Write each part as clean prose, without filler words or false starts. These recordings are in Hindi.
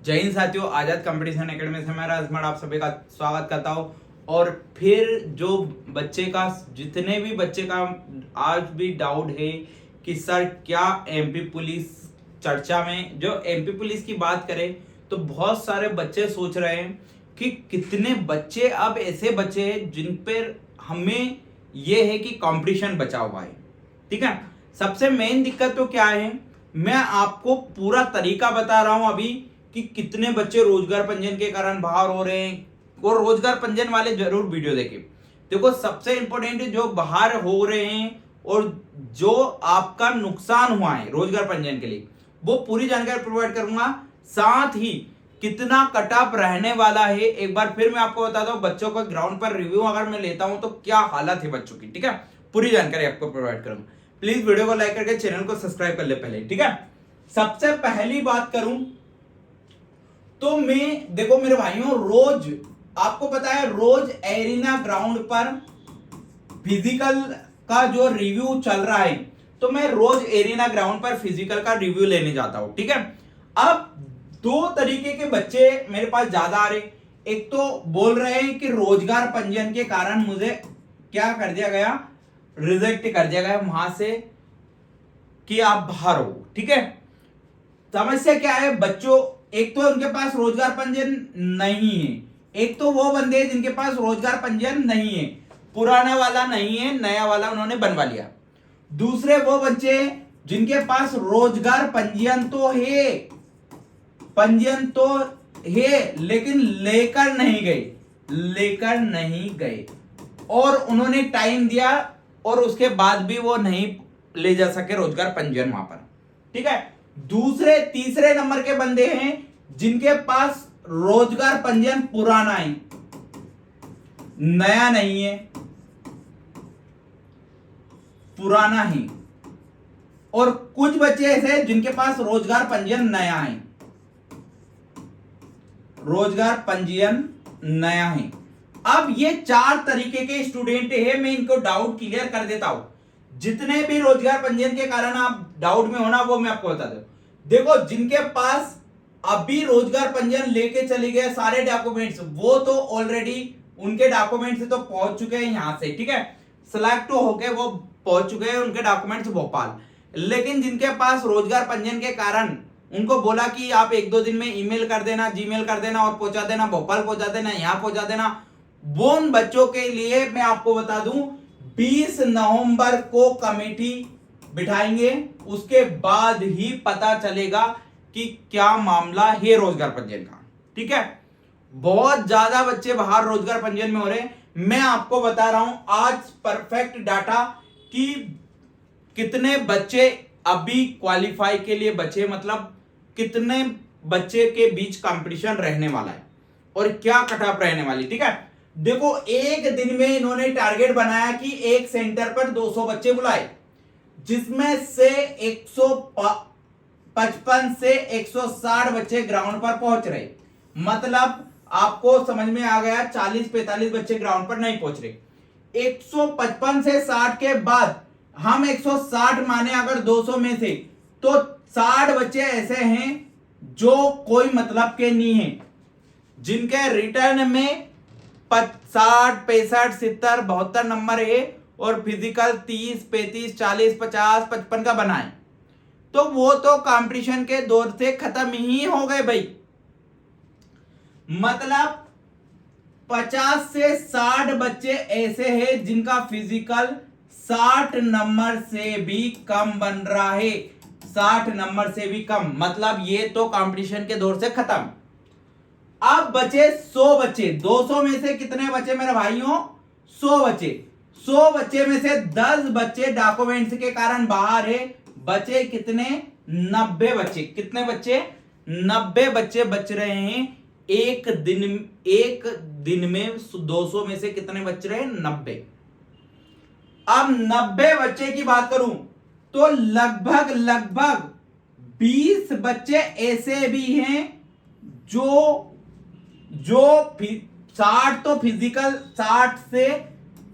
जय हिंद साथियों, आजाद कंपटीशन एकेडमी से मैं राजमण आप सभी का स्वागत करता हूं। और फिर जो बच्चे का जितने भी बच्चे का आज भी डाउट है कि सर क्या एमपी पुलिस चर्चा में, जो एमपी पुलिस की बात करें तो बहुत सारे बच्चे सोच रहे हैं कि कितने बच्चे अब ऐसे बच्चे हैं जिन पर हमें ये है कि कंपटीशन बचा हुआ है। ठीक है, सबसे मेन दिक्कत तो क्या है, मैं आपको पूरा तरीका बता रहा हूं अभी कि कितने बच्चे रोजगार पंजीयन के कारण बाहर हो रहे हैं, और रोजगार पंजीयन वाले जरूर वीडियो देखें। देखो, सबसे इंपॉर्टेंट जो बाहर हो रहे हैं और जो आपका नुकसान हुआ है रोजगार पंजीयन के लिए, वो पूरी जानकारी प्रोवाइड करूंगा। साथ ही कितना कट ऑफ रहने वाला है एक बार फिर मैं आपको बताता हूं। बच्चों का ग्राउंड पर रिव्यू अगर मैं लेता हूं तो क्या हालत है बच्चों की, ठीक है, पूरी जानकारी आपको प्रोवाइड करूंगा। प्लीज वीडियो को लाइक करके चैनल को सब्सक्राइब कर ले पहले, ठीक है। सबसे पहली बात करूं तो मैं, देखो मेरे भाइयों, रोज आपको पता है रोज एरिना ग्राउंड पर फिजिकल का जो रिव्यू चल रहा है, तो मैं रोज एरिना ग्राउंड पर फिजिकल का रिव्यू लेने जाता हूं, ठीक है। अब दो तरीके के बच्चे मेरे पास ज्यादा आ रहे। एक तो बोल रहे हैं कि रोजगार पंजीयन के कारण मुझे क्या कर दिया गया, रिजेक्ट कर दिया गया वहां से कि आप बाहर हो, ठीक है। समस्या क्या है बच्चों, एक तो उनके पास रोजगार पंजीयन नहीं है, एक तो वो बंदे जिनके पास रोजगार पंजीयन नहीं है, पुराना वाला नहीं है, नया वाला उन्होंने बनवा लिया। दूसरे वो बच्चे जिनके पास रोजगार पंजीयन तो है लेकिन लेकर नहीं गए और उन्होंने टाइम दिया और उसके बाद भी वो नहीं ले जा सके रोजगार पंजीयन वहां पर, ठीक है। दूसरे तीसरे नंबर के बंदे हैं जिनके पास रोजगार पंजीयन पुराना है, नया नहीं है, पुराना है। और कुछ बच्चे ऐसे हैं जिनके पास रोजगार पंजीयन नया है, रोजगार पंजीयन नया है। अब ये चार तरीके के स्टूडेंट है, मैं इनको डाउट क्लियर कर देता हूं। जितने भी रोजगार पंजीयन के कारण आप डाउट में होना वो मैं आपको बता दूं। देखो, जिनके पास अभी रोजगार पंजीयन लेके चले गए सारे डॉक्यूमेंट्स, वो तो ऑलरेडी उनके डॉक्यूमेंट्स तो पहुंच चुके हैं यहां से, ठीक है, सिलेक्ट होके वो पहुंच चुके हैं उनके डॉक्यूमेंट्स भोपाल। लेकिन जिनके पास रोजगार पंजीयन के कारण उनको बोला कि आप एक दो दिन में ईमेल कर देना, जीमेल कर देना और पहुंचा देना, भोपाल पहुंचा देना, यहां पहुंचा देना, वो उन बच्चों के लिए मैं आपको बता दूं 20 नवंबर को कमेटी बिठाएंगे, उसके बाद ही पता चलेगा कि क्या मामला है रोजगार पंजीयन का, ठीक है। बहुत ज्यादा बच्चे बाहर रोजगार पंजीयन में हो रहे हैं। मैं आपको बता रहा हूं आज परफेक्ट डाटा कि कितने बच्चे अभी क्वालिफाई के लिए बचे, मतलब कितने बच्चे के बीच कंपटीशन रहने वाला है और क्या कट ऑफ रहने वाली, ठीक है। देखो, एक दिन में इन्होंने टारगेट बनाया कि एक सेंटर पर 200 बच्चे बुलाए, जिसमें से 155 से 160 बच्चे ग्राउंड पर पहुंच रहे। मतलब आपको समझ में आ गया, 40-45 बच्चे ग्राउंड पर नहीं पहुंच रहे। 155 से 60 के बाद हम 160 माने अगर 200 में से, तो 60 बच्चे ऐसे हैं जो कोई मतलब के नहीं है, जिनके रिटर्न में 60, 65, 70, 72 नंबर है और फिजिकल 30, 35, 40, 50, 55 का बना है। तो वो तो कंपटीशन के दौर से खत्म ही हो गए भाई। मतलब 50 से 60 बच्चे ऐसे हैं जिनका फिजिकल 60 नंबर से भी कम बन रहा है, 60 नंबर से भी कम, मतलब ये तो कंपटीशन के दौर से खत्म। अब बचे 100 बच्चे, 200 में से कितने बचे मेरे भाइयों, 100 बच्चे। 100 बच्चे में से 10 बच्चे डॉक्यूमेंट्स के कारण बाहर है, बचे कितने, 90 बच्चे। कितने बच्चे, 90 बच्चे बच रहे हैं। एक दिन में 200 में से कितने बच रहे हैं, 90। अब 90 बच्चे की बात करूं तो लगभग 20 बच्चे ऐसे भी हैं जो 60 तो फिजिकल 60 से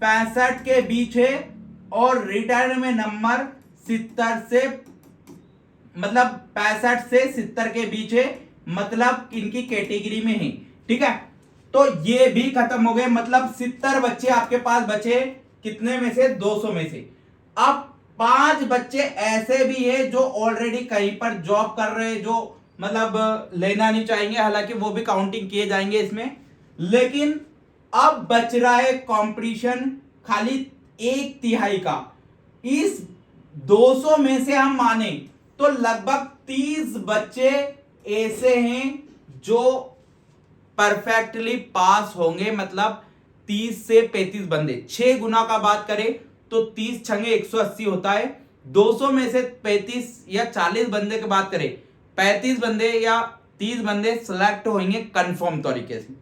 65 के बीच है और रिटर्न में नंबर 70 से, मतलब 65 से 70 के बीच है। मतलब इनकी कैटेगरी में है, ठीक है। तो ये भी खत्म हो गए, मतलब 70 बच्चे आपके पास बचे, कितने में से, 200 में से। अब 5 बच्चे ऐसे भी है जो ऑलरेडी कहीं पर जॉब कर रहे हैं, जो मतलब लेना नहीं चाहेंगे, हालांकि वो भी काउंटिंग किए जाएंगे इसमें। लेकिन अब बच रहा है कंपटीशन खाली 1/3 का। इस 200 में से हम माने तो लगभग 30 बच्चे ऐसे हैं जो परफेक्टली पास होंगे, मतलब 30 से 35 बंदे, 6 गुना का बात करें तो 30 छंगे 180 होता है। 200 में से 35 या 40 बंदे की बात करें, 35 बंदे या 30 बंदे सिलेक्ट होंगे कंफर्म तरीके से,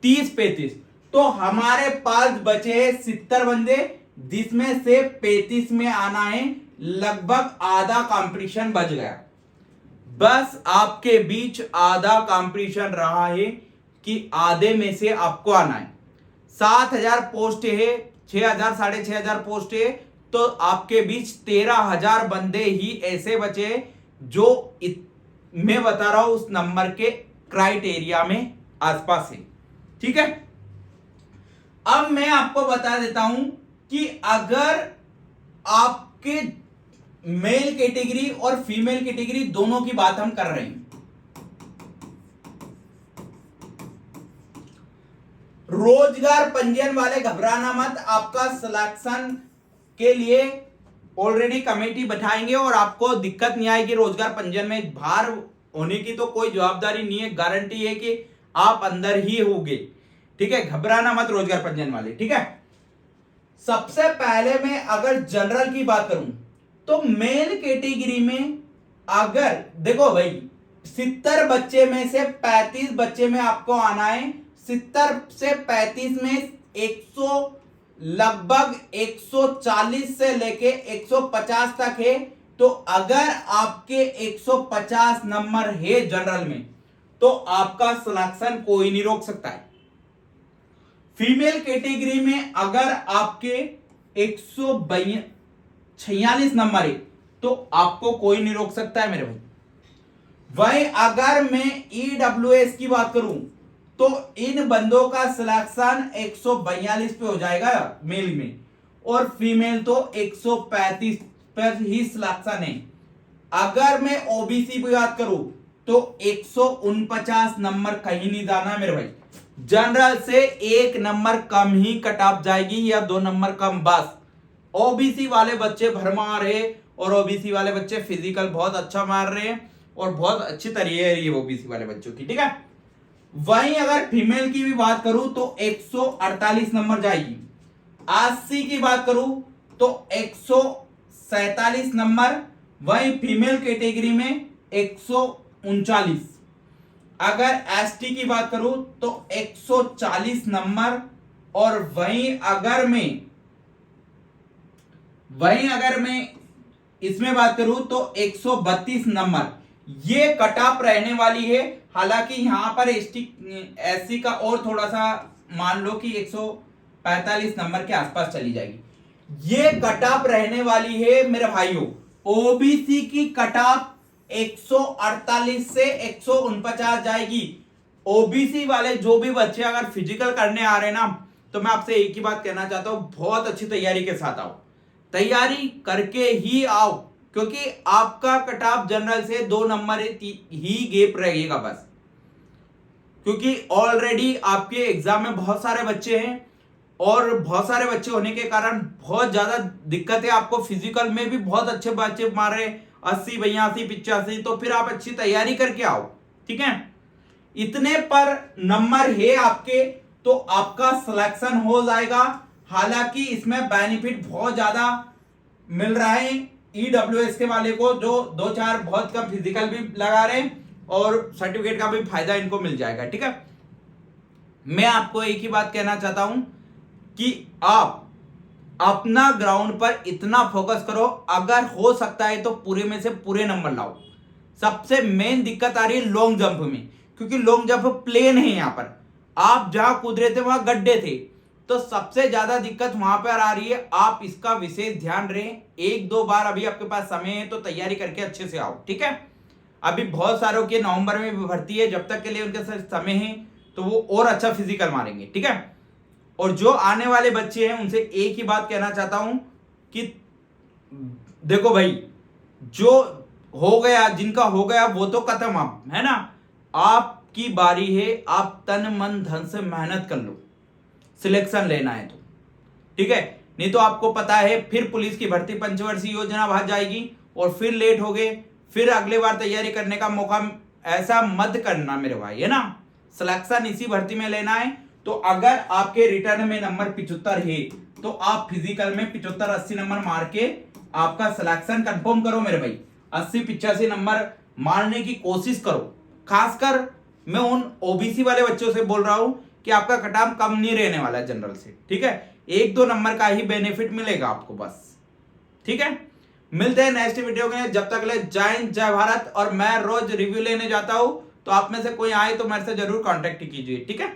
30-35। तो हमारे पास बचे हैं 70 बंदे, जिसमें से 35 में आना है, लगभग आधा कंपटीशन बच गया। बस आपके बीच आधा कंपटीशन रहा है कि आधे में से आपको आना है। 7,000 पोस्ट है, 6,000 6,500 पोस्ट है, तो आपके बीच 13,000 बंदे ही ऐसे बचे जो मैं बता रहा हूं उस नंबर के क्राइटेरिया में आसपास है, ठीक है। अब मैं आपको बता देता हूं कि अगर आपके मेल कैटेगरी और फीमेल कैटेगरी दोनों की बात हम कर रहे हैं, रोजगार पंजीयन वाले घबराना मत, आपका सिलेक्शन के लिए ऑलरेडी कमेटी बैठाएंगे और आपको दिक्कत नहीं आएगी। रोजगार पंजीयन में बाहर होने की तो कोई जवाबदारी नहीं है, गारंटी है कि आप अंदर ही होंगे, ठीक है। घबराना मत रोजगार पंजीयन वाले, ठीक है। सबसे पहले मैं अगर जनरल की बात करूं तो मेल कैटेगरी में अगर देखो भाई, 70 बच्चे में से 35 बच्चे में आपको आना है। 70 से 35 में 100 लगभग 140 से लेके 150 तक है। तो अगर आपके 150 नंबर है जनरल में तो आपका सिलेक्शन कोई नहीं रोक सकता है। फीमेल कैटेगरी में अगर आपके 146 नंबर है तो आपको कोई नहीं रोक सकता है मेरे भाई। वहीं अगर मैं ईडब्ल्यूएस की बात करूं तो इन बंदों का सिलेक्शन 142 पे हो जाएगा मेल में, और फीमेल तो 135 पर ही सिलेक्शन है। अगर मैं ओबीसी की बात करूं तो 149 नंबर कहीं नहीं जाना मेरे भाई। जनरल से 1 नंबर कम ही कट ऑफ जाएगी या 2 नंबर कम बस। ओबीसी वाले बच्चे भरमा रहे और ओबीसी वाले बच्चे फिजिकल बहुत अच्छा मार रहे हैं और बहुत अच्छी तैयारी है ये ओबीसी वाले बच्चों की, ठीक है। वहीं अगर फीमेल की भी बात करूं तो 148 नंबर जाएगी। एससी की बात करूं तो 147 नंबर, वहीं फीमेल कैटेगरी में 139। अगर एसटी की बात करूं तो 140 नंबर, और वहीं अगर मैं इसमें बात करूं तो 132 नंबर ये कट ऑफ रहने वाली है। हालांकि यहां पर एससी का और थोड़ा सा मान लो कि 145 नंबर के आसपास चली जाएगी। ये कट ऑफ रहने वाली है मेरे भाइयों। ओबीसी की कट ऑफ 148 से 149 जाएगी। ओबीसी वाले जो भी बच्चे अगर फिजिकल करने आ रहे हैं ना, तो मैं आपसे एक ही बात कहना चाहता हूं, बहुत अच्छी तैयारी के साथ आओ, तैयारी करके ही आओ, क्योंकि आपका कट ऑफ जनरल से 2 नंबर ही गैप रहेगा बस। क्योंकि ऑलरेडी आपके एग्जाम में बहुत सारे बच्चे हैं और बहुत सारे बच्चे होने के कारण बहुत ज्यादा दिक्कत है। आपको फिजिकल में भी बहुत अच्छे बच्चे मार रहे 80 82 85, तो फिर आप अच्छी तैयारी करके आओ, ठीक है। इतने पर नंबर है आपके तो आपका सिलेक्शन हो जाएगा। हालांकि इसमें बेनिफिट बहुत ज्यादा मिल रहा है ईडब्ल्यूएस के वाले को, जो 2-4 बहुत कम फिजिकल भी लगा रहे हैं और सर्टिफिकेट का भी फायदा इनको मिल जाएगा, ठीक है। मैं आपको एक ही बात कहना चाहता हूं कि आप अपना ग्राउंड पर इतना फोकस करो, अगर हो सकता है तो पूरे में से पूरे नंबर लाओ। सबसे मेन दिक्कत आ रही है लॉन्ग जंप में, क्योंकि लॉन्ग जंप प्लेन है, यहां पर आप जहां कूद रहे थे वहां गड्ढे थे, तो सबसे ज्यादा दिक्कत वहां पर आ रही है। आप इसका विशेष ध्यान रखें। 1-2 बार अभी आपके पास समय है तो तैयारी करके अच्छे से आओ, ठीक है। अभी बहुत सारों के नवंबर में भी भर्ती है, जब तक के लिए उनके साथ समय है तो वो और अच्छा फिजिकल मारेंगे, ठीक है। और जो आने वाले बच्चे हैं उनसे एक ही बात कहना चाहता हूं कि देखो भाई, जो हो गया, जिनका हो गया वो तो खत्म, आप है ना, आपकी बारी है, आप तन मन धन से मेहनत कर लो, सिलेक्शन लेना है तो, ठीक है। नहीं तो आपको पता है फिर पुलिस की भर्ती पंचवर्षीय योजना भाग जाएगी और फिर लेट हो गए, फिर अगले बार तैयारी करने का मौका, ऐसा मत करना मेरे भाई, है ना। सिलेक्शन इसी भर्ती में लेना है। तो अगर आपके रिटर्न में नंबर 75 है तो आप फिजिकल में 75-80 नंबर मार के आपका सिलेक्शन कंफर्म करो मेरे भाई। 80-85 नंबर मारने की कोशिश करो। खासकर मैं उन ओबीसी वाले बच्चों से बोल रहा हूं कि आपका कट-ऑफ कम नहीं रहने वाला है जनरल से, ठीक है। 1-2 नंबर का ही बेनिफिट मिलेगा आपको बस, ठीक है। मिलते हैं नेक्स्ट वीडियो में, जब तक ले जय हिंद जय भारत। और मैं रोज रिव्यू लेने जाता हूं, तो आप में से कोई आए तो मेरे से जरूर कांटेक्ट कीजिए, ठीक है।